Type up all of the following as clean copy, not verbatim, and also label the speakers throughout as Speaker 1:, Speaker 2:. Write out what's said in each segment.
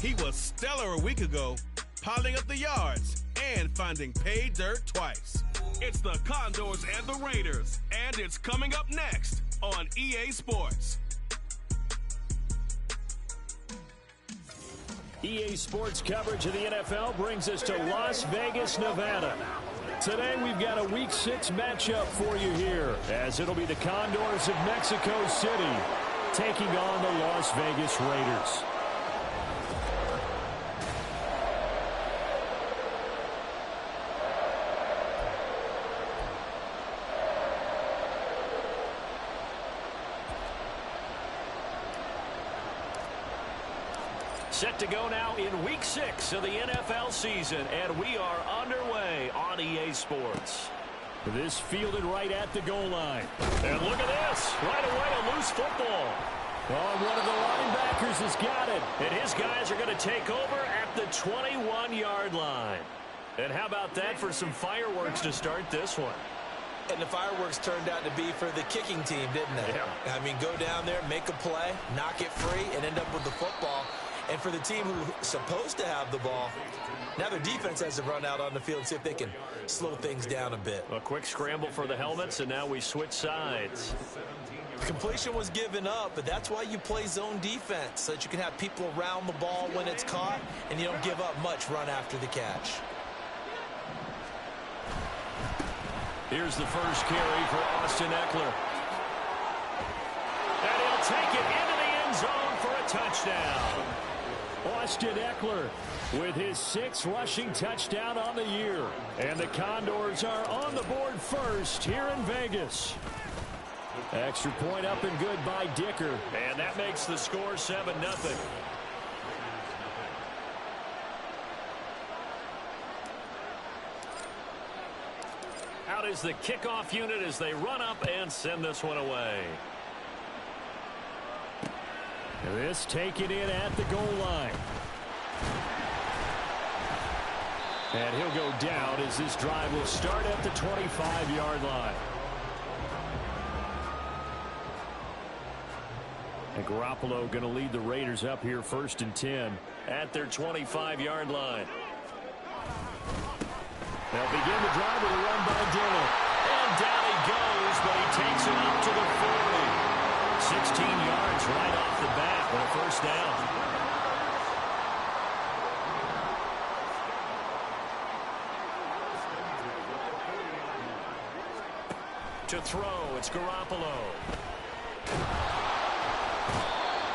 Speaker 1: He was stellar a week ago, piling up the yards and finding pay dirt twice. It's the Condors and the Raiders, and it's coming up next on EA Sports.
Speaker 2: EA Sports coverage of the NFL brings us to Las Vegas, Nevada. Today we've got a Week 6 matchup for you here, as it'll be the Condors of Mexico City taking on the Las Vegas Raiders. Set to go now in Week 6 of the NFL season, and we are underway on EA Sports. This fielded right at the goal line. And look at this. Right away, a loose football. Oh, one of the linebackers has got it. And his guys are going to take over at the 21-yard line. And how about that for some fireworks to start this one?
Speaker 3: And the fireworks turned out to be for the kicking team, didn't they?
Speaker 2: Yeah.
Speaker 3: I mean, go down there, make a play, knock it free, and end up with the football. And for the team who's supposed to have the ball, now their defense has to run out on the field and see if they can slow things down a bit.
Speaker 2: A quick scramble for the helmets, and now we switch sides.
Speaker 3: Completion was given up, but that's why you play zone defense, so that you can have people around the ball when it's caught, and you don't give up much run after the catch.
Speaker 2: Here's the first carry for Austin Eckler. And he'll take it into the end zone for a touchdown. Austin Eckler with his 6th rushing touchdown on the year. And the Condors are on the board first here in Vegas. Extra point up and good by Dicker. And that makes the score 7-0. Out is the kickoff unit as they run up and send this one away. This taken in at the goal line. And he'll go down as this drive will start at the 25-yard line. And Garoppolo going to lead the Raiders up here 1st and 10 at their 25-yard line. They'll begin the drive with a run by Dillon. And down he goes, but he takes it up to the 40. 16 yards right off the bat for a first down. To throw, it's Garoppolo.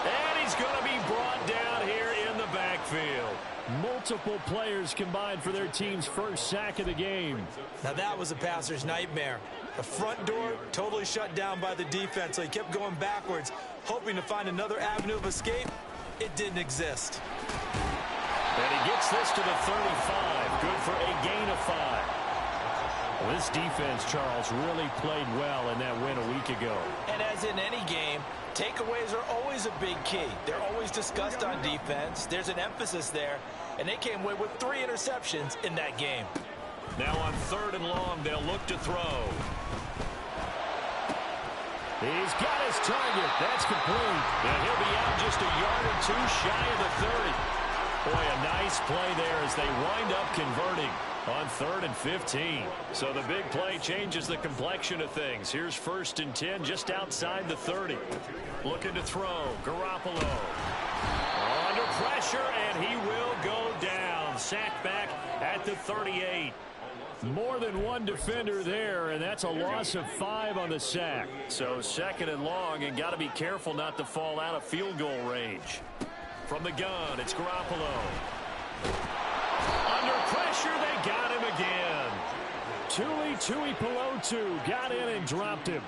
Speaker 2: And he's going to be brought down here in the backfield. Multiple players combined for their team's first sack of the game.
Speaker 3: Now that was a passer's nightmare. The front door totally shut down by the defense, so he kept going backwards, hoping to find another avenue of escape. It didn't exist.
Speaker 2: And he gets this to the 35. Good for a gain of 5. Well, this defense, Charles, really played well in that win a week ago.
Speaker 3: And as in any game, takeaways are always a big key. They're always discussed on defense. There's an emphasis there, and they came away with 3 interceptions in that game.
Speaker 2: Now on 3rd and long, they'll look to throw. He's got his target. That's complete. And he'll be out just a yard or 2 shy of the 30. Boy, a nice play there as they wind up converting on 3rd and 15. So the big play changes the complexion of things. Here's 1st and 10 just outside the 30. Looking to throw. Garoppolo under pressure, and he will go down. Sacked back at the 38. More than one defender there, and that's a loss of 5 on the sack. So 2nd and long, and got to be careful not to fall out of field goal range. From the gun, it's Garoppolo. Under pressure, they got him again. Tuli Pelotu got in and dropped him.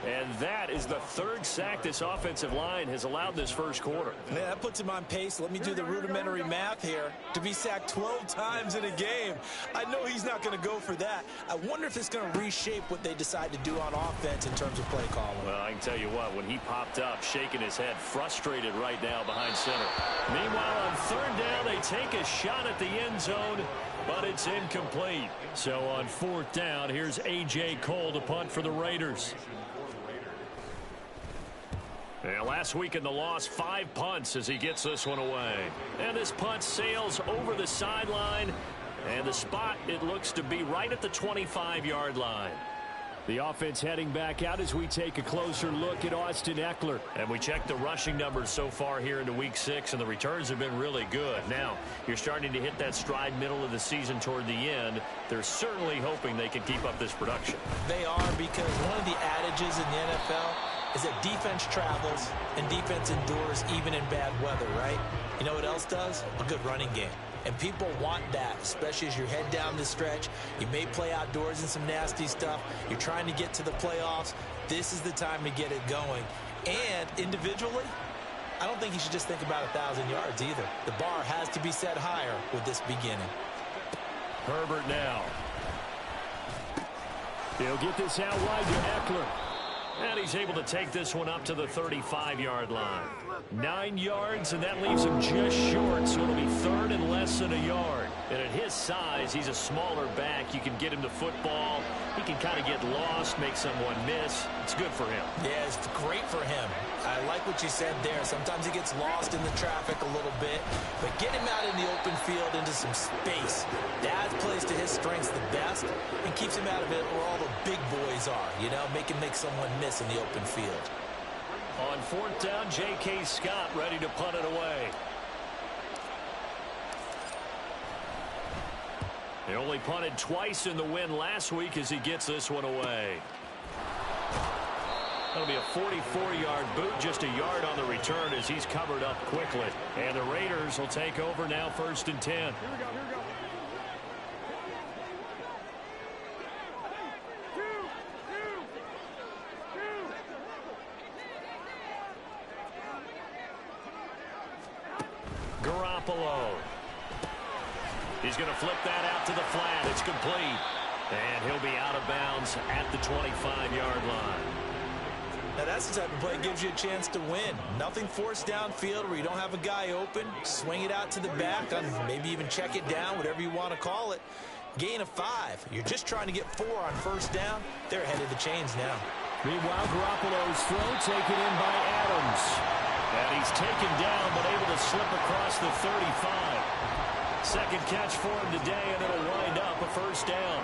Speaker 2: And that is the 3rd sack this offensive line has allowed this first quarter.
Speaker 3: Man, that puts him on pace. Let me do the rudimentary math here. To be sacked 12 times in a game, I know he's not going to go for that. I wonder if it's going to reshape what they decide to do on offense in terms of play calling.
Speaker 2: Well, I can tell you what, when he popped up, shaking his head, frustrated right now behind center. Meanwhile, on 3rd down, they take a shot at the end zone, but it's incomplete. So on 4th down, here's A.J. Cole to punt for the Raiders. And last week in the loss, 5 punts as he gets this one away. And this punt sails over the sideline. And the spot, it looks to be right at the 25-yard line. The offense heading back out as we take a closer look at Austin Eckler. And we check the rushing numbers so far here into Week 6, and the returns have been really good. Now, you're starting to hit that stride middle of the season toward the end. They're certainly hoping they can keep up this production.
Speaker 3: They are, because one of the adages in the NFL is that defense travels and defense endures even in bad weather, right? You know what else does? A good running game. And people want that, especially as you head down the stretch. You may play outdoors in some nasty stuff. You're trying to get to the playoffs. This is the time to get it going. And individually, I don't think you should just think about 1,000 yards either. The bar has to be set higher with this beginning.
Speaker 2: Herbert now. He'll get this out wide to Eckler. And he's able to take this one up to the 35-yard line. 9 yards, and that leaves him just short, so it'll be third and less than a yard. And at his size, he's a smaller back. You can get him the football. He can kind of get lost, make someone miss. It's good for him.
Speaker 3: Yeah, it's great for him. I like what you said there. Sometimes he gets lost in the traffic a little bit, but get him out in the open field into some space. That plays to his strengths the best and keeps him out of it where all the big boys are, you know, make him make someone miss in the open field.
Speaker 2: On 4th down, J.K. Scott ready to punt it away. He only punted twice in the win last week as he gets this one away. That'll be a 44-yard boot, just a yard on the return as he's covered up quickly. And the Raiders will take over now, 1st and 10.
Speaker 4: Here we go.
Speaker 2: Garoppolo. He's going to flip that out to the flat. It's complete. And he'll be out of bounds at the 25-yard line.
Speaker 3: Now that's the type of play that gives you a chance to win. Nothing forced downfield where you don't have a guy open. Swing it out to the back, maybe even check it down, whatever you want to call it. Gain of 5. You're just trying to get 4 on 1st down. They're ahead of the chains now.
Speaker 2: Meanwhile, Garoppolo's throw taken in by Adams. And he's taken down, but able to slip across the 35. Second catch for him today, and it'll wind up a 1st down.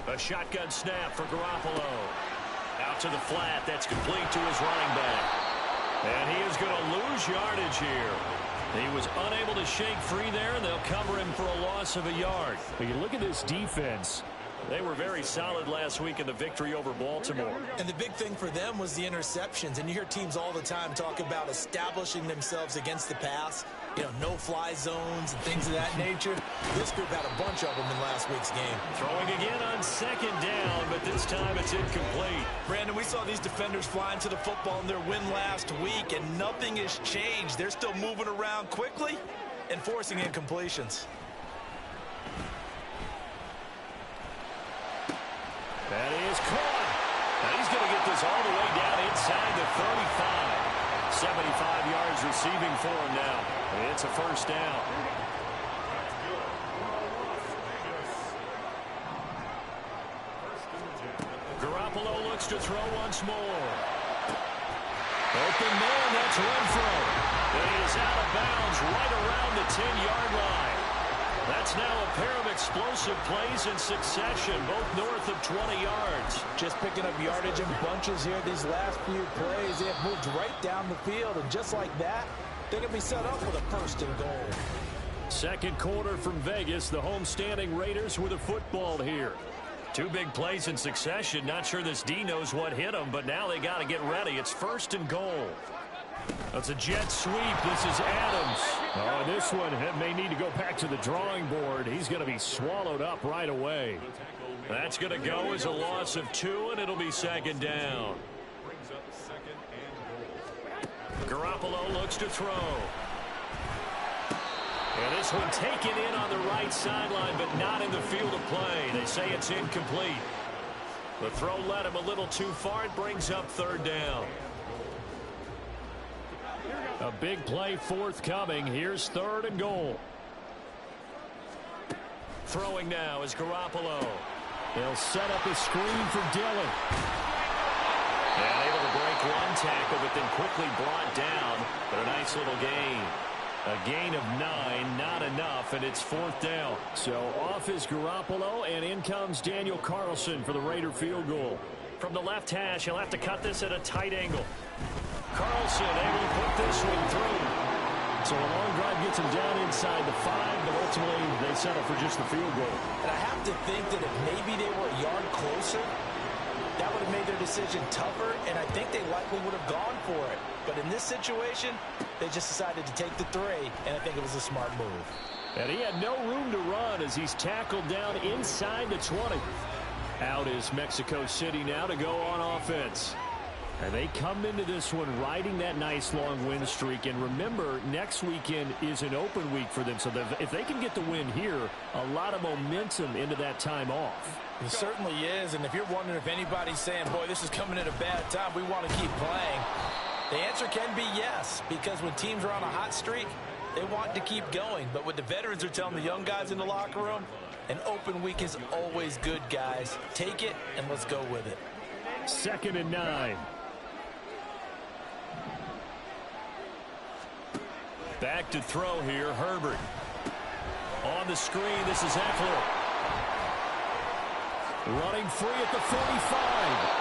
Speaker 2: A shotgun snap for Garoppolo. Out to the flat. That's complete to his running back. And he is going to lose yardage here. He was unable to shake free there, and they'll cover him for a loss of a yard. But you look at this defense. They were very solid last week in the victory over Baltimore.
Speaker 3: And the big thing for them was the interceptions. And you hear teams all the time talk about establishing themselves against the pass. You know, no-fly zones and things of that nature. This group had a bunch of them in last week's game.
Speaker 2: Throwing again on 2nd down, but this time it's incomplete.
Speaker 3: Brandon, we saw these defenders flying to the football in their win last week, and nothing has changed. They're still moving around quickly and forcing incompletions.
Speaker 2: That is caught. Now he's going to get this all the way down inside the 35. 75 yards receiving for him now. It's a 1st down. Garoppolo looks to throw once more. Open man, that's Renfro. He is out of bounds right around the 10-yard line. That's now a pair of explosive plays in succession, both north of 20 yards.
Speaker 3: Just picking up yardage in bunches here these last few plays. They have moved right down the field, and just like that, they're going to be set up with a 1st and goal.
Speaker 2: Second quarter from Vegas, the homestanding Raiders with a football here. 2 big plays in succession. Not sure this D knows what hit them, but now they got to get ready. It's 1st and goal. That's a jet sweep. This is Adams. Oh, this one may need to go back to the drawing board. He's going to be swallowed up right away. That's going to go as a loss of 2, and it'll be 2nd down. Garoppolo looks to throw. And this one taken in on the right sideline, but not in the field of play. They say it's incomplete. The throw led him a little too far. It brings up 3rd down. A big play forthcoming. Here's 3rd and goal. Throwing now is Garoppolo. They'll set up a screen for Dillon. And able to break one tackle, but then quickly brought down. But a nice little gain. A gain of 9, not enough, and it's 4th down. So off is Garoppolo, and in comes Daniel Carlson for the Raider field goal. From the left hash, he'll have to cut this at a tight angle. Carlson able to put this one through. So a long drive gets him down inside the 5, but ultimately they settle for just the field goal.
Speaker 3: And I have to think that if maybe they were a yard closer, that would have made their decision tougher, and I think they likely would have gone for it. But in this situation, they just decided to take the 3, and I think it was a smart move.
Speaker 2: And he had no room to run as he's tackled down inside the 20. Out is Mexico City now to go on offense. And they come into this one riding that nice long win streak. And remember, next weekend is an open week for them. So if they can get the win here, a lot of momentum into that time off.
Speaker 3: It certainly is. And if you're wondering if anybody's saying, boy, this is coming at a bad time, we want to keep playing, the answer can be yes. Because when teams are on a hot streak, they want to keep going. But what the veterans are telling the young guys in the locker room, an open week is always good, guys. Take it, and let's go with it.
Speaker 2: 2nd and 9. Back to throw here, Herbert. On the screen, this is Eckler. Running free at the 45.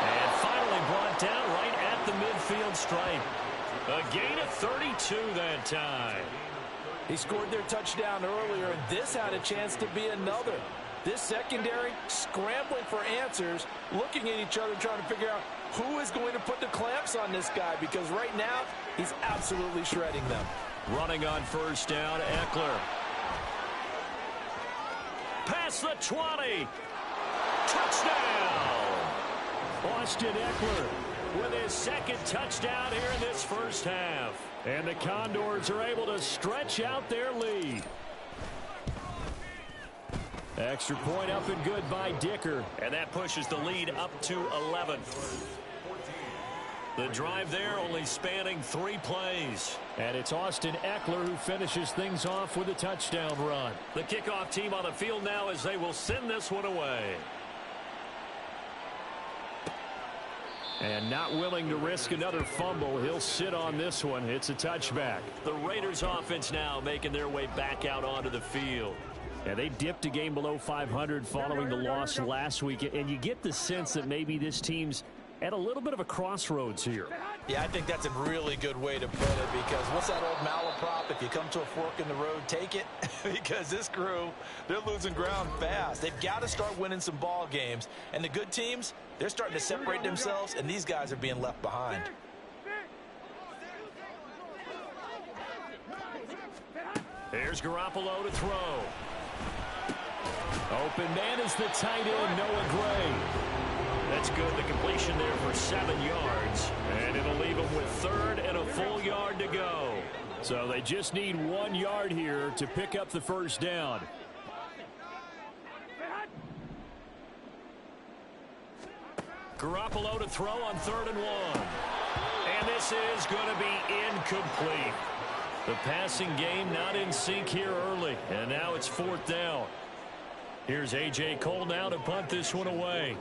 Speaker 2: And finally brought down right at the midfield stripe. A gain of 32 that time.
Speaker 3: He scored their touchdown earlier, and this had a chance to be another. This secondary scrambling for answers, looking at each other, trying to figure out who is going to put the clamps on this guy, because right now he's absolutely shredding them.
Speaker 2: Running on 1st down, Eckler. Past the 20. Touchdown! Austin Eckler with his 2nd touchdown here in this first half. And the Condors are able to stretch out their lead. Extra point up and good by Dicker. And that pushes the lead up to 11. The drive there only spanning 3 plays. And it's Austin Eckler who finishes things off with a touchdown run. The kickoff team on the field now as they will send this one away. And not willing to risk another fumble, he'll sit on this one. It's a touchback. The Raiders offense now making their way back out onto the field. And they dipped a game below 500 following the loss last week. And you get the sense that maybe this team's at a little bit of a crossroads here.
Speaker 3: Yeah, I think that's a really good way to put it, because what's that old malaprop? If you come to a fork in the road, take it. Because this crew, they're losing ground fast. They've got to start winning some ball games. And the good teams, they're starting to separate themselves, and these guys are being left behind.
Speaker 2: Here's Garoppolo to throw. Open man is the tight end, Noah Gray. That's good. The completion there for 7 yards. And it'll leave them with 3rd and a full yard to go. So they just need 1 yard here to pick up the 1st down. Garoppolo to throw on 3rd and 1. And this is going to be incomplete. The passing game not in sync here early. And now it's 4th down. Here's A.J. Cole now to punt this one away.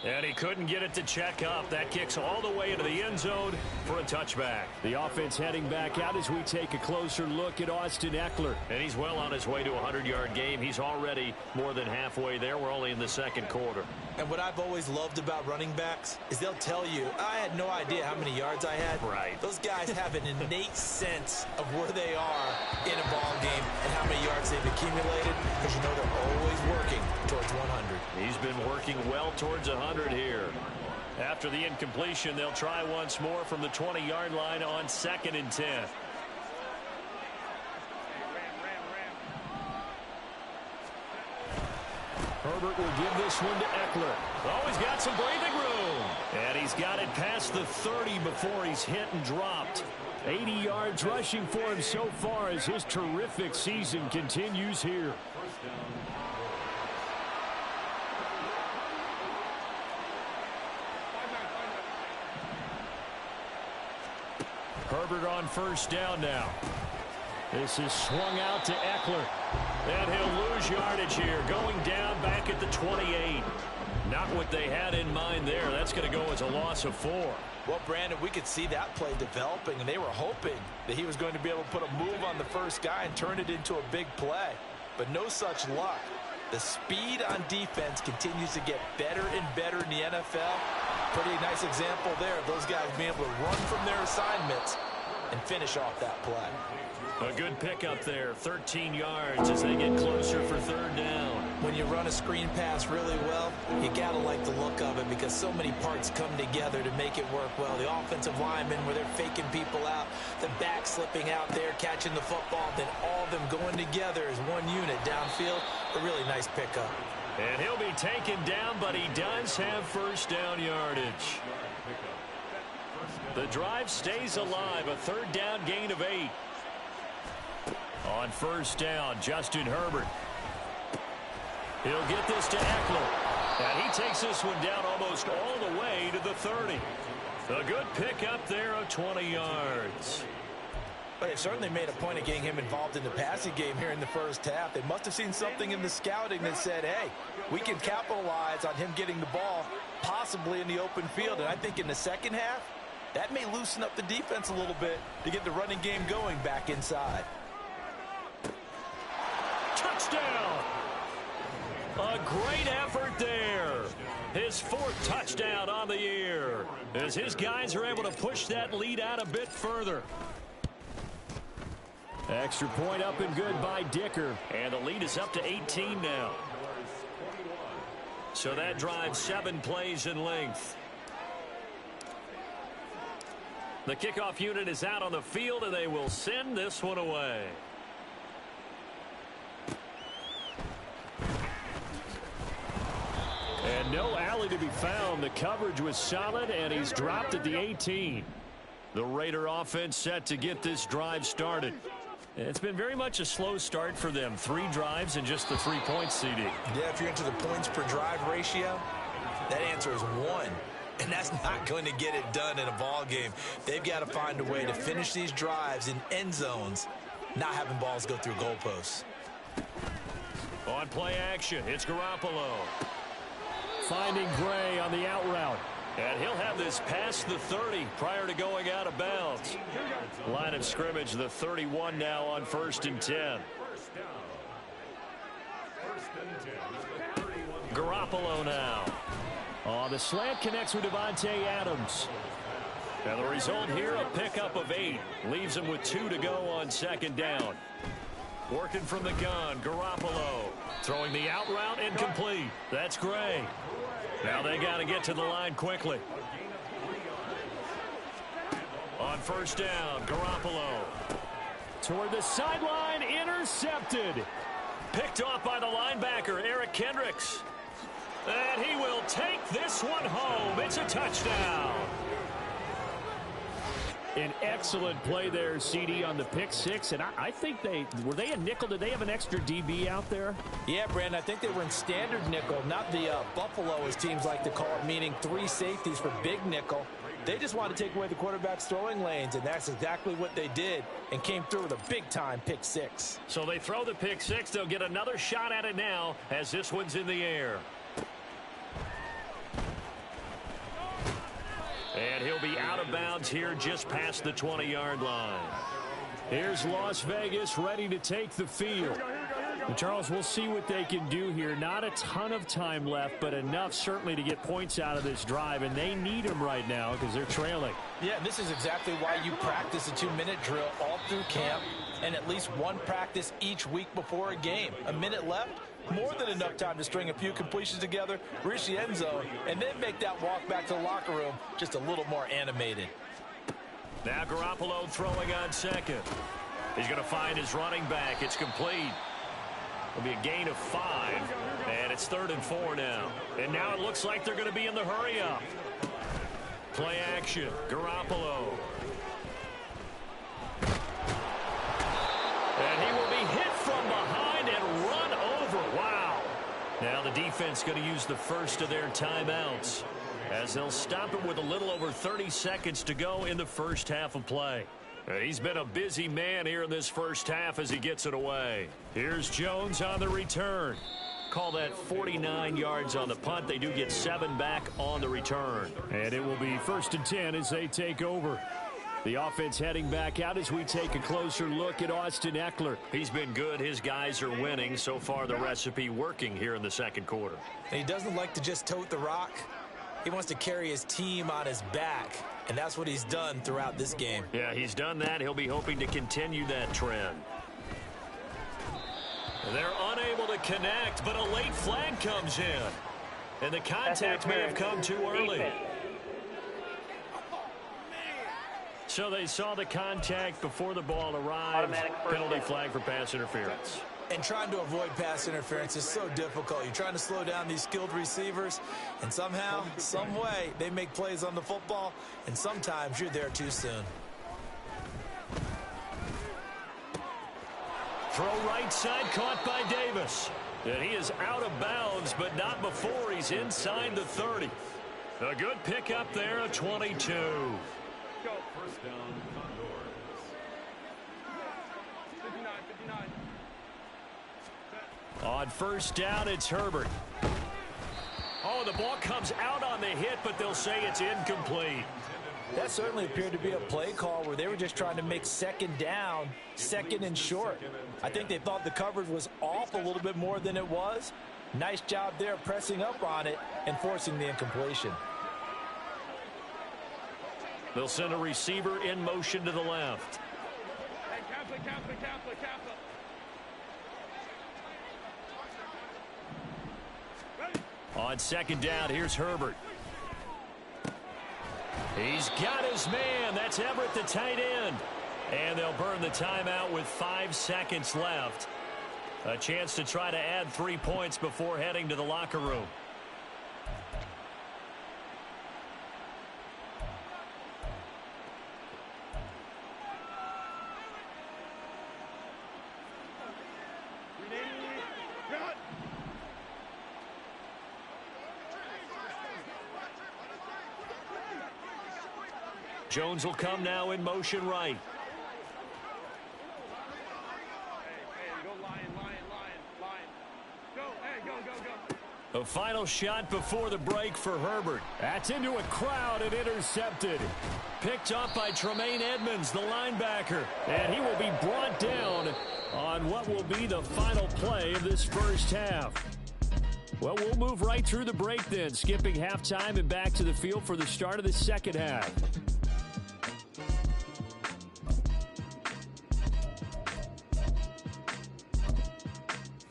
Speaker 2: And he couldn't get it to check up. That kicks all the way into the end zone for a touchback. The offense heading back out as we take a closer look at Austin Eckler. And he's well on his way to a 100-yard game. He's already more than halfway there. We're only in the 2nd quarter.
Speaker 3: And what I've always loved about running backs is they'll tell you, I had no idea how many yards I had.
Speaker 2: Right.
Speaker 3: Those guys have an innate sense of where they are in a ball game and how many yards they've accumulated, because you know they're always working towards 100.
Speaker 2: He's been working well towards 100 here. After the incompletion, they'll try once more from the 20-yard line on 2nd and 10. Herbert will give this one to Eckler. Oh, he's got some breathing room. And he's got it past the 30 before he's hit and dropped. 80 yards rushing for him so far as his terrific season continues here. Herbert on first down now. This is swung out to Eckler. And he'll lose yardage here, going down back at the 28. Not what they had in mind there. That's going to go as a loss of 4.
Speaker 3: Well, Brandon, we could see that play developing, and they were hoping that he was going to be able to put a move on the first guy and turn it into a big play. But no such luck. The speed on defense continues to get better and better in the NFL. Pretty nice example there of those guys being able to run from their assignments and finish off that play.
Speaker 2: A good pickup there, 13 yards as they get closer for third down.
Speaker 3: When you run a screen pass really well, you got to like the look of it because so many parts come together to make it work well. The offensive linemen where they're faking people out, the back slipping out there, catching the football, then all of them going together as one unit downfield. A really nice pickup.
Speaker 2: And he'll be taken down, but he does have first down yardage. The drive stays alive, a third down gain of 8. On first down, Justin Herbert. He'll get this to Eckler. And he takes this one down almost all the way to the 30. A good pickup there of 20 yards.
Speaker 3: But they certainly made a point of getting him involved in the passing game here in the first half. They must have seen something in the scouting that said, hey, we can capitalize on him getting the ball possibly in the open field. And I think in the second half, that may loosen up the defense a little bit to get the running game going back inside.
Speaker 2: Touchdown! A great effort there. His 4th touchdown on the year as his guys are able to push that lead out a bit further. Extra point up and good by Dicker. And the lead is up to 18 now. So that drives 7 plays in length. The kickoff unit is out on the field, and they will send this one away. And no alley to be found. The coverage was solid, and he's dropped at the 18. The Raider offense set to get this drive started. It's been very much a slow start for them. 3 drives and just the 3 points, CD.
Speaker 3: Yeah, if you're into the points per drive ratio, that answer is 1. And that's not going to get it done in a ball game. They've got to find a way to finish these drives in end zones, not having balls go through goalposts.
Speaker 2: On play action, it's Garoppolo. Finding Gray on the out route. And he'll have this past the 30 prior to going out of bounds. Line of scrimmage, the 31 now on 1st and 10. Garoppolo now. The slant connects with Devontae Adams. And the result here, a pickup of 8. Leaves him with 2 to go on 2nd down. Working from the gun, Garoppolo. Throwing the out route and complete. That's Gray. Now they got to get to the line quickly. On 1st down, Garoppolo. Toward the sideline, intercepted. Picked off by the linebacker, Eric Kendricks. And he will take this one home. It's a touchdown. An excellent play there, CD, on the pick 6. And I think were they a nickel? Did they have an extra DB out there?
Speaker 3: Yeah, Brandon, I think they were in standard nickel, not the Buffalo, as teams like to call it, meaning 3 safeties for big nickel. They just wanted to take away the quarterback's throwing lanes, and that's exactly what they did and came through with a big-time pick 6.
Speaker 2: So they throw the pick 6. They'll get another shot at it now as this one's in the air. And he'll be out of bounds here just past the 20-yard line. Here's Las Vegas ready to take the field. And Charles, we'll see what they can do here. Not a ton of time left, but enough certainly to get points out of this drive, and they need them right now because they're trailing.
Speaker 3: Yeah, this is exactly why you practice a 2-minute drill all through camp and at least one practice each week before a game. A minute left, more than enough time to string a few completions together, reach the end zone, and then make that walk back to the locker room just a little more animated.
Speaker 2: Now Garoppolo throwing on 2nd. He's going to find his running back. It's complete. It'll be a gain of 5, and it's 3rd and 4 now. And now it looks like they're going to be in the hurry-up. Play action, Garoppolo. And he will be hit from behind and run over. Wow. Now the defense going to use the first of their timeouts as they'll stop it with a little over 30 seconds to go in the first half of play. He's been a busy man here in this first half as he gets it away. Here's Jones on the return. Call that 49 yards on the punt. They do get 7 back on the return.
Speaker 4: And it will be 1st and 10 as they take over. The offense heading back out as we take a closer look at Austin Ekeler.
Speaker 2: He's been good. His guys are winning. So far, the recipe working here in the second quarter.
Speaker 3: And he doesn't like to just tote the rock. He wants to carry his team on his back. And that's what he's done throughout this game.
Speaker 2: Yeah, he's done that. He'll be hoping to continue that trend. They're unable to connect, but a late flag comes in. And the contact may have come too early. So they saw the contact before the ball arrived. Penalty flag for pass interference.
Speaker 3: And trying to avoid pass interference is so difficult. You're trying to slow down these skilled receivers, and somehow, some way, they make plays on the football, and sometimes you're there too soon.
Speaker 2: Throw right side, caught by Davis. And he is out of bounds, but not before he's inside the 30. A good pickup there, a 22.
Speaker 1: Go. First down, Condors. 59.
Speaker 2: On first down, it's Herbert. Oh, the ball comes out on the hit, but they'll say it's incomplete.
Speaker 3: That certainly appeared to be a play call where they were just trying to make second down, second and short. I think they thought the coverage was off a little bit more than it was. Nice job there pressing up on it and forcing the incompletion.
Speaker 2: They'll send a receiver in motion to the left.
Speaker 1: Hey, Kappa.
Speaker 2: On second down, here's Herbert. He's got his man. That's Everett, the tight end. And they'll burn the timeout with 5 seconds left. A chance to try to add 3 points before heading to the locker room. Jones will come now in motion right.
Speaker 1: Hey, go Lion. Go.
Speaker 2: A final shot before the break for Herbert.
Speaker 4: That's into a crowd and intercepted.
Speaker 2: Picked up by Tremaine Edmonds, the linebacker.
Speaker 4: And he will be brought down on what will be the final play of this first half. Well, we'll move right through the break then, skipping halftime and back to the field for the start of the second half.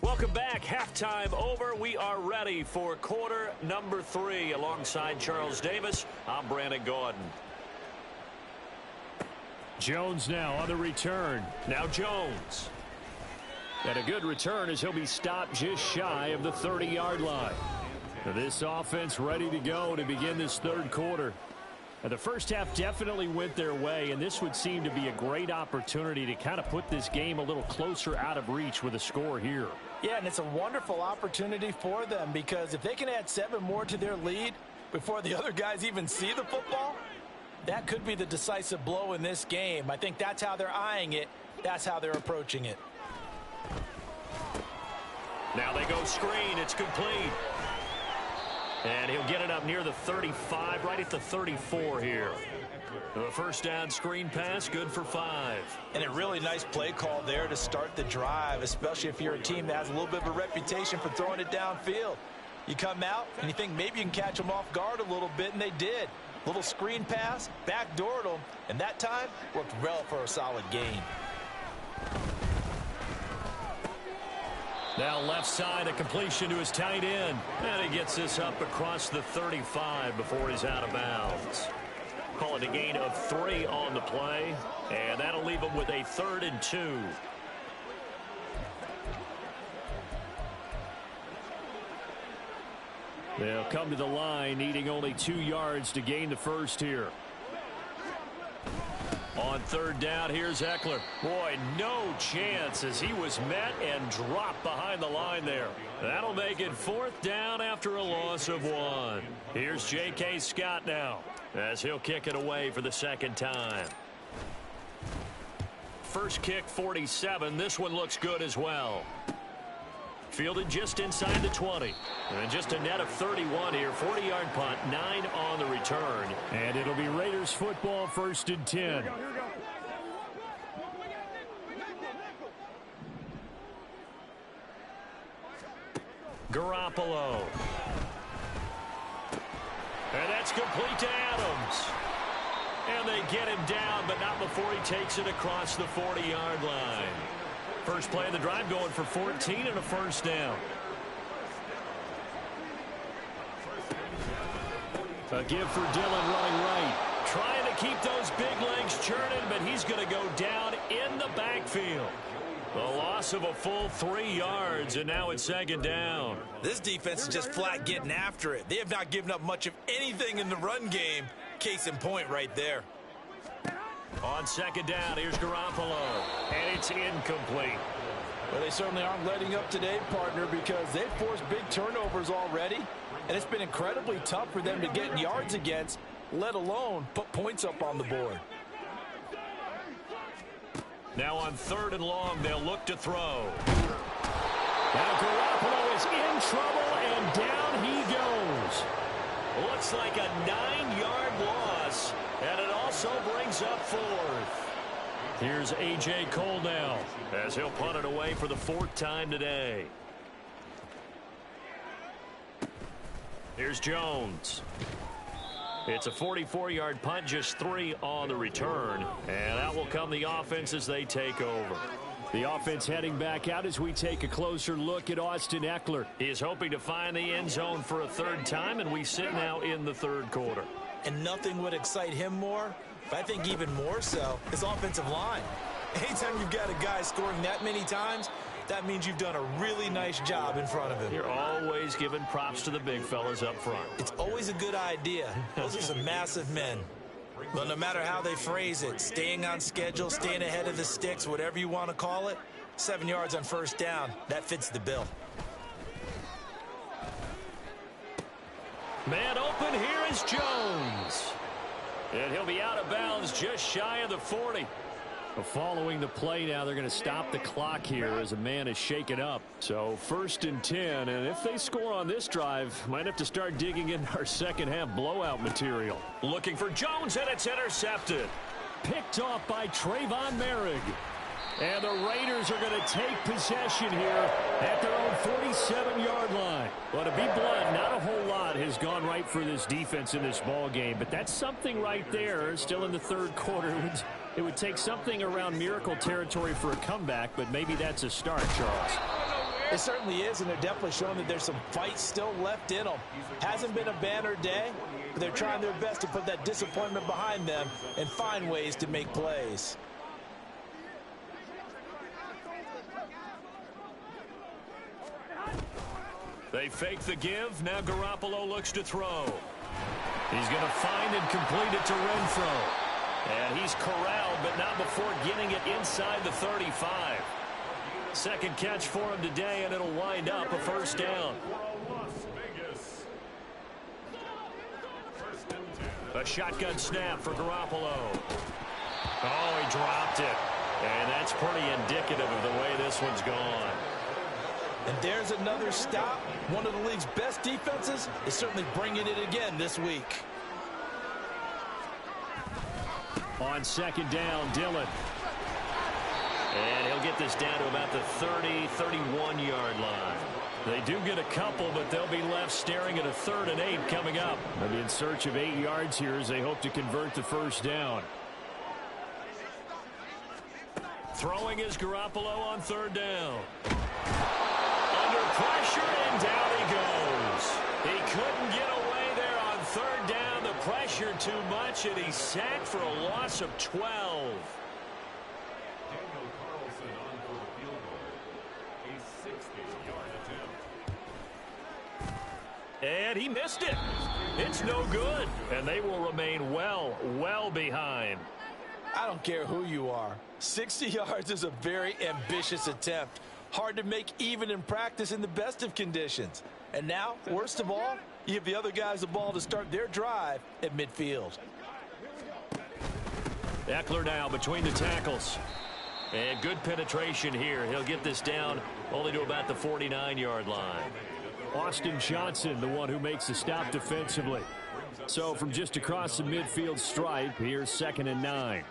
Speaker 2: Welcome back. Halftime over. We are ready for quarter number 3. Alongside Charles Davis, I'm Brandon Gordon.
Speaker 4: Jones now on the return.
Speaker 2: Now Jones.
Speaker 4: And a good return as he'll be stopped just shy of the 30-yard line. This offense ready to go to begin this third quarter. Now, the first half definitely went their way, and this would seem to be a great opportunity to kind of put this game a little closer out of reach with a score here.
Speaker 3: Yeah, and it's a wonderful opportunity for them because if they can add 7 more to their lead before the other guys even see the football, that could be the decisive blow in this game. I think that's how they're eyeing it. That's how they're approaching it.
Speaker 2: Now they go screen. It's complete. And he'll get it up near the 35, right at the 34 here. The first down screen pass, good for 5.
Speaker 3: And a really nice play call there to start the drive, especially if you're a team that has a little bit of a reputation for throwing it downfield. You come out and you think maybe you can catch them off guard a little bit, and they did. Little screen pass, backdoored them, and that time worked well for a solid gain.
Speaker 2: Now left side, a completion to his tight end. And he gets this up across the 35 before he's out of bounds. Call it a gain of 3 on the play. And that'll leave him with a 3rd and 2.
Speaker 4: They'll come to the line needing only 2 yards to gain the first here.
Speaker 2: On third down, here's Ekeler. Boy, no chance as he was met and dropped behind the line there. That'll make it 4th down after a loss of 1. Here's J.K. Scott now as he'll kick it away for the second time. first kick 47. This one looks good as well. Fielded just inside the 20. And just a net of 31 here. 40-yard punt, 9 on the return.
Speaker 4: And it'll be Raiders football, 1st and 10.
Speaker 2: Garoppolo. And that's complete to Adams. And they get him down, but not before he takes it across the 40-yard line. First play of the drive going for 14 and a first down.
Speaker 4: A give for Dillon running right.
Speaker 2: Trying to keep those big legs churning, but he's going to go down in the backfield. The loss of a full 3 yards, and now it's 2nd down.
Speaker 3: This defense is just flat getting after it. They have not given up much of anything in the run game. Case in point right there.
Speaker 2: On 2nd down, here's Garoppolo, and it's incomplete.
Speaker 3: Well, they certainly aren't letting up today, partner, because they've forced big turnovers already, and it's been incredibly tough for them to get yards against, let alone put points up on the board.
Speaker 2: Now on 3rd and long, they'll look to throw.
Speaker 4: Now Garoppolo is in trouble, and down he goes.
Speaker 2: Looks like a 9-yard loss, and it also brings up 4th. Here's A.J. Cole now, as he'll punt it away for the 4th time today. Here's Jones. It's a 44-yard punt, just 3 on the return. And out will come the offense as they take over.
Speaker 4: The offense heading back out as we take a closer look at Austin Ekeler.
Speaker 2: He is hoping to find the end zone for a 3rd time, and we sit now in the 3rd quarter.
Speaker 3: And nothing would excite him more, but I think even more so, his offensive line. Anytime you've got a guy scoring that many times, that means you've done a really nice job in front of him.
Speaker 2: You're always giving props to the big fellas up front.
Speaker 3: It's always a good idea. Those are some massive men. But no matter how they phrase it, staying on schedule, staying ahead of the sticks, whatever you want to call it, 7 yards on 1st down, that fits the bill.
Speaker 2: Man open, here is Jones. And he'll be out of bounds just shy of the 40.
Speaker 4: Following the play now, they're going to stop the clock here as a man is shaken up. So 1st and 10, and if they score on this drive, might have to start digging in our second half blowout material.
Speaker 2: Looking for Jones, and it's intercepted.
Speaker 4: Picked off by Trayvon Merrick. And the Raiders are going to take possession here at their own 47-yard line. Well, to be blunt, not a whole lot has gone right for this defense in this ball game, but that's something right there. Still in the 3rd quarter. It would take something around miracle territory for a comeback, but maybe that's a start, Charles.
Speaker 3: It certainly is, and they're definitely showing that there's some fight still left in them. Hasn't been a banner day, but they're trying their best to put that disappointment behind them and find ways to make plays.
Speaker 2: They fake the give. Now Garoppolo looks to throw. He's going to find and complete it to Renfro. And he's corralled, but not before getting it inside the 35. Second catch for him today, and it'll wind up a 1st down. A shotgun snap for Garoppolo. Oh, he dropped it. And that's pretty indicative of the way this one's gone.
Speaker 3: And there's another stop. One of the league's best defenses is certainly bringing it again this week.
Speaker 4: On 2nd down, Dillon.
Speaker 2: And he'll get this down to about the 30, 31-yard line. They do get a couple, but they'll be left staring at a 3rd and 8 coming up.
Speaker 4: They'll be in search of 8 yards here as they hope to convert the 1st down.
Speaker 2: Throwing is Garoppolo on 3rd down. Under pressure, and down he goes. He couldn't get away there on 3rd down. The pressure too much, and he's sacked for a loss of 12. And he missed it. It's no good. And they will remain well behind.
Speaker 3: I don't care who you are. 60 yards is a very ambitious attempt. Hard to make even in practice in the best of conditions. And now, worst of all, you give the other guys the ball to start their drive at midfield.
Speaker 2: Ekeler now between the tackles. And good penetration here. He'll get this down only to about the 49-yard line.
Speaker 4: Austin Johnson, the one who makes the stop defensively. So from just across the midfield stripe, here's 2nd and 9.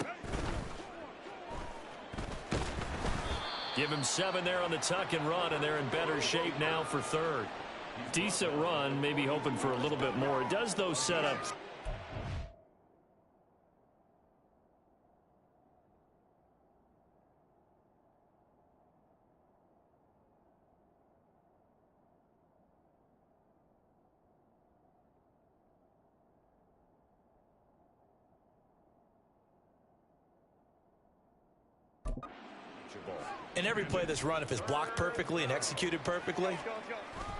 Speaker 2: Give him 7 there on the tuck and run, and they're in better shape now for 3rd. Decent run, maybe hoping for a little bit more. It does those setups.
Speaker 3: In every play that's run, if it's blocked perfectly and executed perfectly,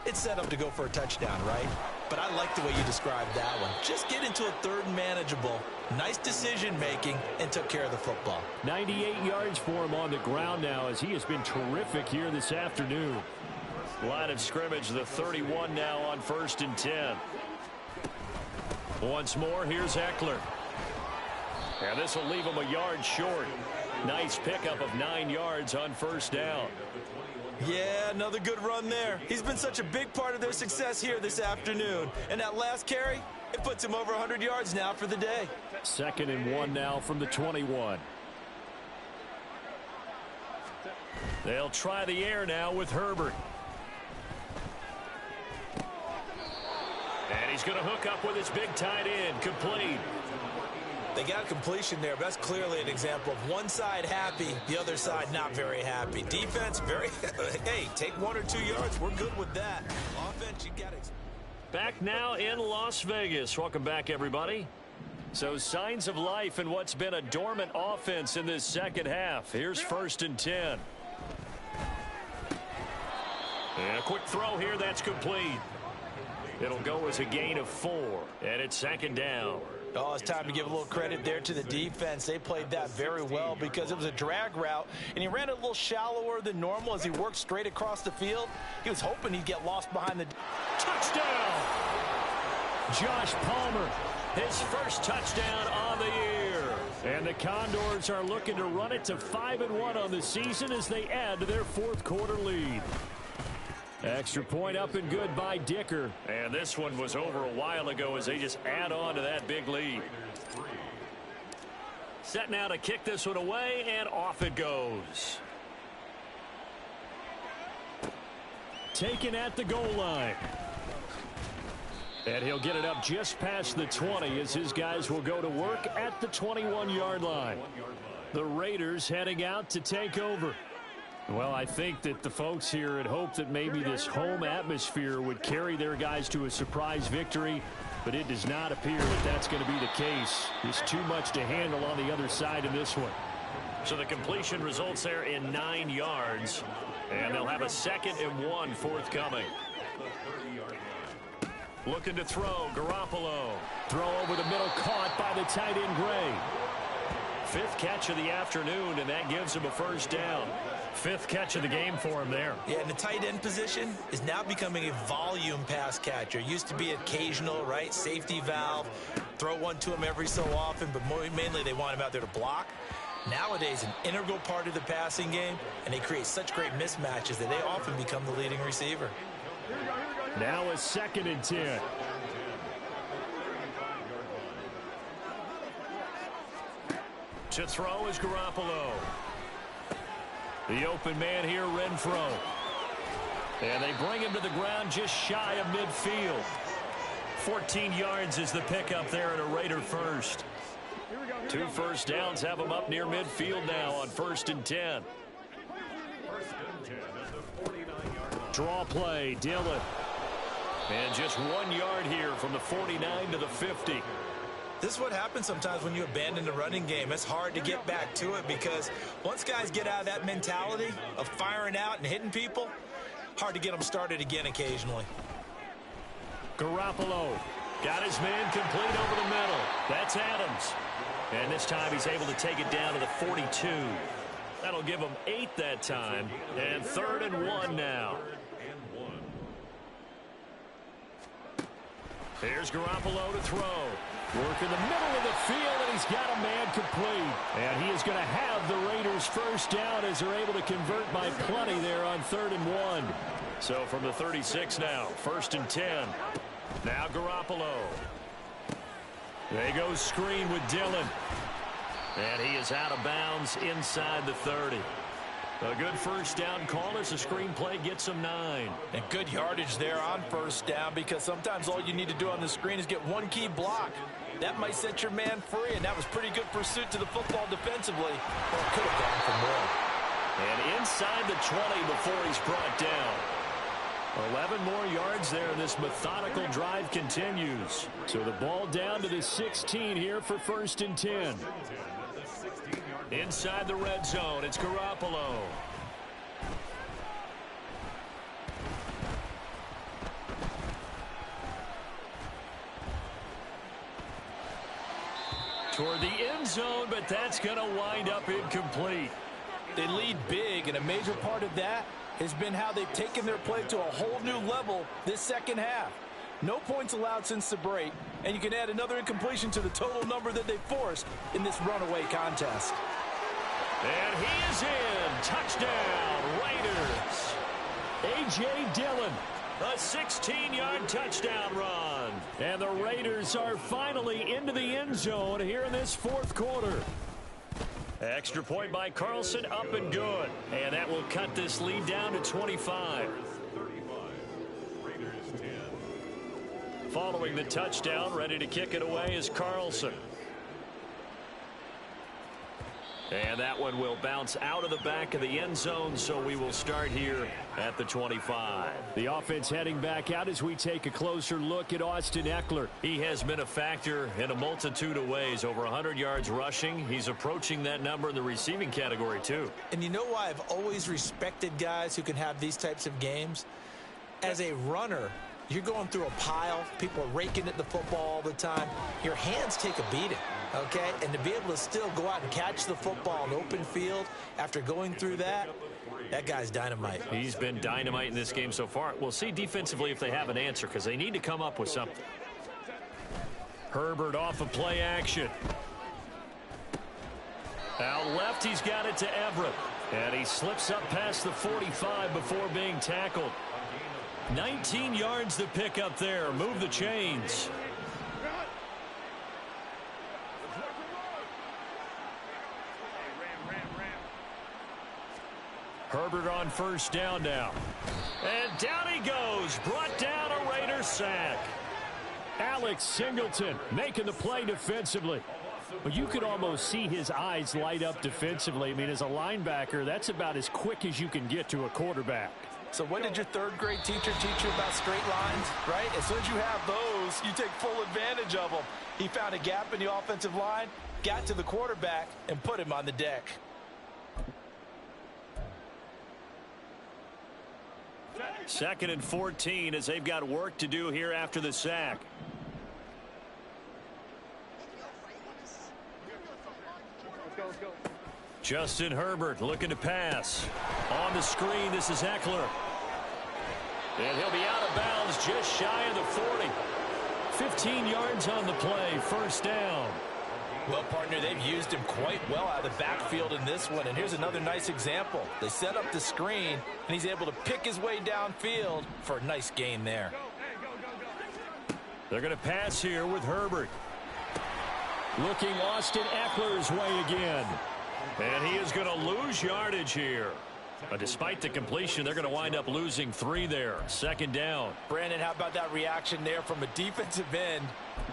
Speaker 3: it's set up to go for a touchdown, right? But I like the way you described that one. Just get into a 3rd and manageable, nice decision-making, and took care of the football.
Speaker 4: 98 yards for him on the ground now as he has been terrific here this afternoon.
Speaker 2: Line of scrimmage, the 31 now on 1st and 10. Once more, here's Eckler. And this will leave him a yard short. Nice pickup of 9 yards on 1st down.
Speaker 3: Yeah, another good run there. He's been such a big part of their success here this afternoon. And that last carry, it puts him over 100 yards now for the day.
Speaker 4: 2nd and 1 now from the 21.
Speaker 2: They'll try the air now with Herbert. And he's going to hook up with his big tight end, complete.
Speaker 3: They got completion there, but that's clearly an example of one side happy, the other side not very happy. Defense, very, hey, take 1 or 2 yards. We're good with that. Offense, you got it.
Speaker 2: Back now in Las Vegas. Welcome back, everybody. So signs of life in what's been a dormant offense in this 2nd half. Here's 1st and 10. And a quick throw here, that's complete. It'll go as a gain of 4, and it's 2nd down.
Speaker 3: Oh, it's time to give a little credit there to the defense. They played that very well because it was a drag route, and he ran it a little shallower than normal as he worked straight across the field. He was hoping he'd get lost behind the
Speaker 4: touchdown. Josh Palmer, his first touchdown on the year. And the Condors are looking to run it to 5-1 on the season as they add to their 4th quarter lead. Extra point up and good by Dicker.
Speaker 2: And this one was over a while ago as they just add on to that big lead. Set now to kick this one away, and off it goes.
Speaker 4: Taken at the goal line. And he'll get it up just past the 20 as his guys will go to work at the 21-yard line. The Raiders heading out to take over. Well, I think that the folks here had hoped that maybe this home atmosphere would carry their guys to a surprise victory, but it does not appear that that's going to be the case. There's too much to handle on the other side in this one.
Speaker 2: So the completion results there in 9 yards, and they'll have a 2nd and 1 forthcoming. Looking to throw, Garoppolo.
Speaker 4: Throw over the middle, caught by the tight end Gray.
Speaker 2: 5th catch of the afternoon, and that gives him a 1st down. 5th catch of the game for him there.
Speaker 3: Yeah, and the tight end position is now becoming a volume pass catcher. Used to be occasional, right? Safety valve. Throw one to him every so often, but mainly they want him out there to block. Nowadays, an integral part of the passing game, and they create such great mismatches that they often become the leading receiver.
Speaker 4: Now a 2nd and 10.
Speaker 2: To throw is Garoppolo. The open man here, Renfro. And they bring him to the ground just shy of midfield. 14 yards is the pickup there at a Raider 1st. 2 1st downs have him up near midfield now on 1st and 10.
Speaker 4: Draw play, Dillon.
Speaker 2: And just 1 yard here from the 49 to the 50.
Speaker 3: This is what happens sometimes when you abandon the running game. It's hard to get back to it because once guys get out of that mentality of firing out and hitting people, hard to get them started again occasionally.
Speaker 4: Garoppolo
Speaker 2: got his man complete over the middle. That's Adams. And this time he's able to take it down to the 42. That'll give him 8 that time. And 3rd and 1 now. Here's Garoppolo to throw.
Speaker 4: Work in the middle of the field, and he's got a man complete. And he is going to have the Raiders first down as they're able to convert by plenty there on 3rd and 1. So from the 36 now, 1st and 10. Now Garoppolo. They go screen with Dillon. And he is out of bounds inside the 30. A good first down call as the screen play gets him 9.
Speaker 3: And good yardage there on first down, because sometimes all you need to do on the screen is get one key block. That might set your man free, and that was pretty good pursuit to the football defensively. Well, it could have gone for more.
Speaker 2: And inside the 20 before he's brought down.
Speaker 4: 11 more yards there, and this methodical drive continues. So the ball down to the 16 here for 1st and 10.
Speaker 2: Inside the red zone, it's Garoppolo. Toward the end zone, but that's going to wind up incomplete.
Speaker 3: They lead big, and a major part of that has been how they've taken their play to a whole new level this second half. No points allowed since the break, and you can add another incompletion to the total number that they forced in this runaway contest.
Speaker 2: And he is in. Touchdown, Raiders.
Speaker 4: A.J. Dillon.
Speaker 2: A 16-yard touchdown run.
Speaker 4: And the Raiders are finally into the end zone here in this 4th quarter.
Speaker 2: Extra point by Carlson, up and good. And that will cut this lead down to 25. Following the touchdown, ready to kick it away is Carlson. And that one will bounce out of the back of the end zone, so we will start here at the 25.
Speaker 4: The offense heading back out as we take a closer look at Austin Ekeler.
Speaker 2: He has been a factor in a multitude of ways. Over 100 yards rushing. He's approaching that number in the receiving category, too.
Speaker 3: And you know why I've always respected guys who can have these types of games? As a runner, you're going through a pile. People are raking at the football all the time. Your hands take a beating, okay? And to be able to still go out and catch the football in open field after going through that, that guy's dynamite.
Speaker 2: He's been dynamite in this game so far. We'll see defensively if they have an answer, because they need to come up with something.
Speaker 4: Herbert off of play action.
Speaker 2: Out left, he's got it to Everett.
Speaker 4: And he slips up past the 45 before being tackled.
Speaker 2: 19 yards to pick up there. Move the chains.
Speaker 4: Herbert on first down now.
Speaker 2: And down he goes. Brought down, a Raider sack.
Speaker 4: Alex Singleton making the play defensively. But you could almost see his eyes light up defensively. I mean, as a linebacker, that's about as quick as you can get to a quarterback.
Speaker 3: So what did your 3rd grade teacher teach you about straight lines, right? As soon as you have those, you take full advantage of them. He found a gap in the offensive line, got to the quarterback, and put him on the deck.
Speaker 2: Second and 14 as they've got work to do here after the sack. Justin Herbert looking to pass. On the screen, this is Ekeler. And he'll be out of bounds just shy of the 40. 15 yards on the play, first down.
Speaker 3: Well, partner, they've used him quite well out of the backfield in this one. And here's another nice example. They set up the screen, and he's able to pick his way downfield for a nice gain there.
Speaker 2: They're going to pass here with Herbert.
Speaker 4: Looking Austin Ekeler's way again.
Speaker 2: And he is going to lose yardage here. Despite the completion, they're going to wind up losing 3 there. Second down.
Speaker 3: Brandon, how about that reaction there from a defensive end?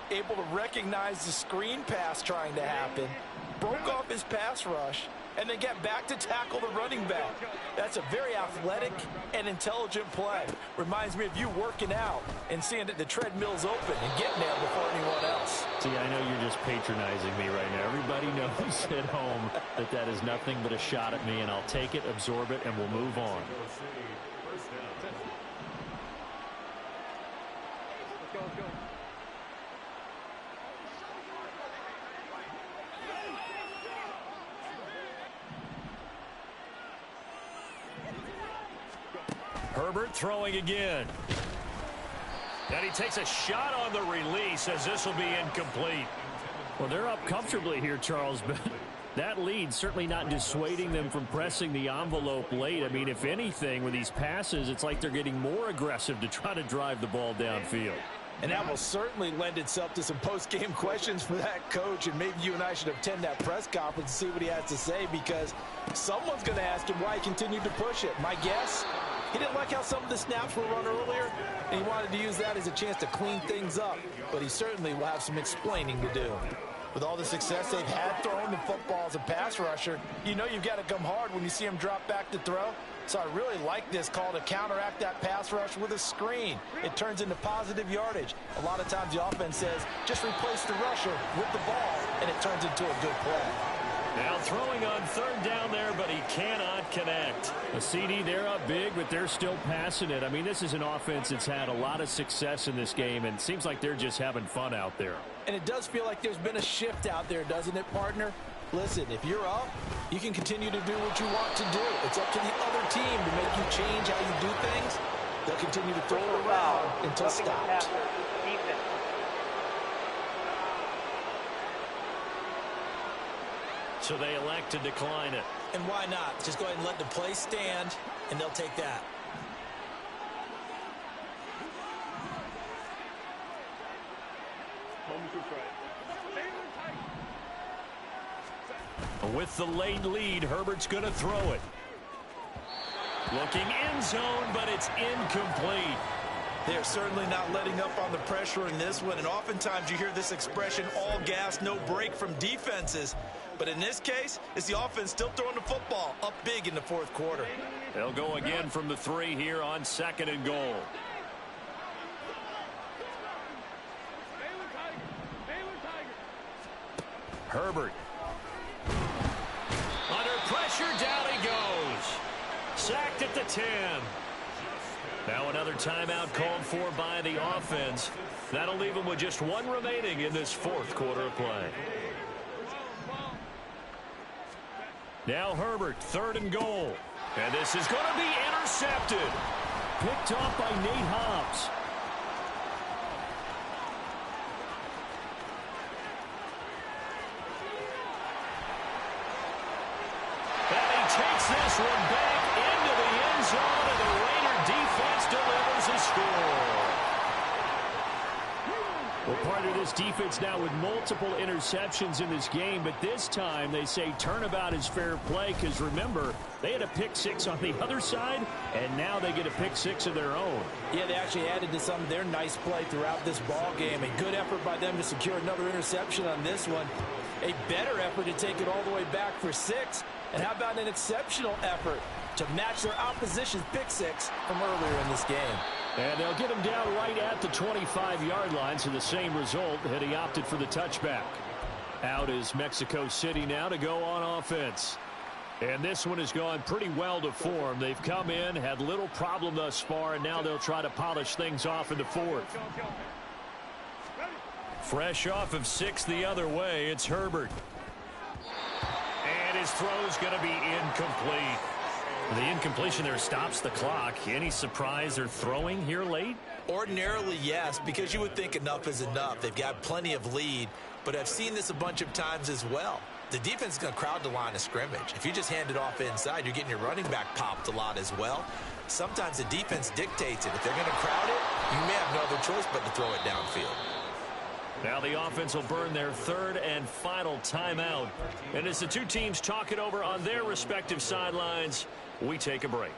Speaker 3: Able to recognize the screen pass trying to happen, broke off his pass rush, and then get back to tackle the running back. That's a very athletic and intelligent play. Reminds me of you working out and seeing that the treadmill's open and getting there before anyone else.
Speaker 4: See, I know you're just patronizing me right now. Everybody knows at home that that is nothing but a shot at me, and I'll take it, absorb it, and we'll move on.
Speaker 2: Herbert throwing again. And he takes a shot on the release as this will be incomplete.
Speaker 4: Well, they're up comfortably here, Charles, but that lead certainly not dissuading them from pressing the envelope late. I mean, if anything, with these passes, it's like they're getting more aggressive to try to drive the ball downfield.
Speaker 3: And that will certainly lend itself to some post-game questions for that coach, and maybe you and I should attend that press conference and see what he has to say, because someone's going to ask him why he continued to push it. My guess, he didn't like how some of the snaps were run earlier, and he wanted to use that as a chance to clean things up, but he certainly will have some explaining to do. With all the success they've had throwing the football as a pass rusher, you know you've got to come hard when you see him drop back to throw. So I really like this call to counteract that pass rush with a screen. It turns into positive yardage. A lot of times the offense says, just replace the rusher with the ball, and it turns into a good play.
Speaker 2: Now throwing on third down there, but he cannot connect.
Speaker 4: A CD, they're up big, but they're still passing it. I mean, this is an offense that's had a lot of success in this game, and it seems like they're just having fun out there.
Speaker 3: And it does feel like there's been a shift out there, doesn't it, partner? Listen, if you're up, you can continue to do what you want to do. It's up to the other team to make you change how you do things. They'll continue to throw it around until stopped.
Speaker 2: So they elect to decline it.
Speaker 3: And why not? Just go ahead and let the play stand, and they'll take that.
Speaker 2: With the late lead, Herbert's going to throw it. Looking end zone, but it's incomplete.
Speaker 3: They're certainly not letting up on the pressure in this one, and oftentimes you hear this expression, all gas, no break from defenses. But in this case, it's the offense still throwing the football up big in the fourth quarter.
Speaker 2: They'll go again from the 3 here on 2nd and goal. Herbert. Under pressure, down he goes. Sacked at the 10. Now another timeout called for by the offense. That'll leave them with just 1 remaining in this fourth quarter of play. Now Herbert, 3rd and goal. And this is going to be intercepted.
Speaker 4: Picked off by Nate Hobbs.
Speaker 2: Takes this one back into the end zone, and the Raider defense delivers a score.
Speaker 4: Well, part of this defense now with multiple interceptions in this game, but this time they say turnabout is fair play, because remember, they had a pick 6 on the other side, and now they get a pick 6 of their own.
Speaker 3: Yeah, they actually added to some of their nice play throughout this ball game. A good effort by them to secure another interception on this one. A better effort to take it all the way back for 6. And how about an exceptional effort to match their opposition's pick 6 from earlier in this game?
Speaker 4: And they'll get him down right at the 25-yard line, so the same result, had he opted for the touchback. Out is Mexico City now to go on offense. And this one has gone pretty well to form. They've come in, had little problem thus far, and now they'll try to polish things off in the fourth.
Speaker 2: Fresh off of 6 the other way, it's Herbert. And his throw's going to be incomplete.
Speaker 4: The incompletion there stops the clock. Any surprise they're throwing here late?
Speaker 3: Ordinarily, yes, because you would think enough is enough. They've got plenty of lead, but I've seen this a bunch of times as well. The defense is going to crowd the line of scrimmage. If you just hand it off inside, you're getting your running back popped a lot as well. Sometimes the defense dictates it. If they're going to crowd it, you may have no other choice but to throw it downfield.
Speaker 2: Now the offense will burn their 3rd and final timeout. And as the two teams talk it over on their respective sidelines, we take a break.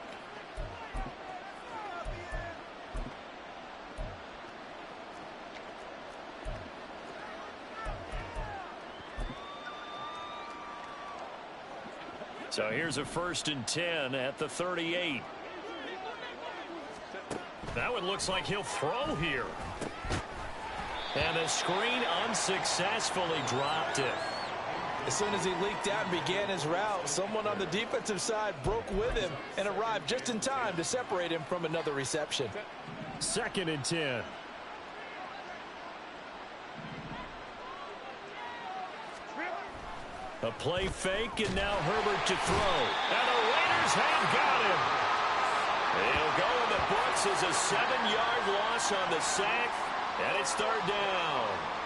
Speaker 2: So here's a 1st and 10 at the 38. That one looks like he'll throw here. And the screen unsuccessfully dropped it.
Speaker 3: As soon as he leaked out and began his route, someone on the defensive side broke with him and arrived just in time to separate him from another reception.
Speaker 4: 2nd and 10.
Speaker 2: A play fake, and now Herbert to throw. And the Raiders have got him. It'll go in the books as a 7-yard loss on the sack, and it's third down.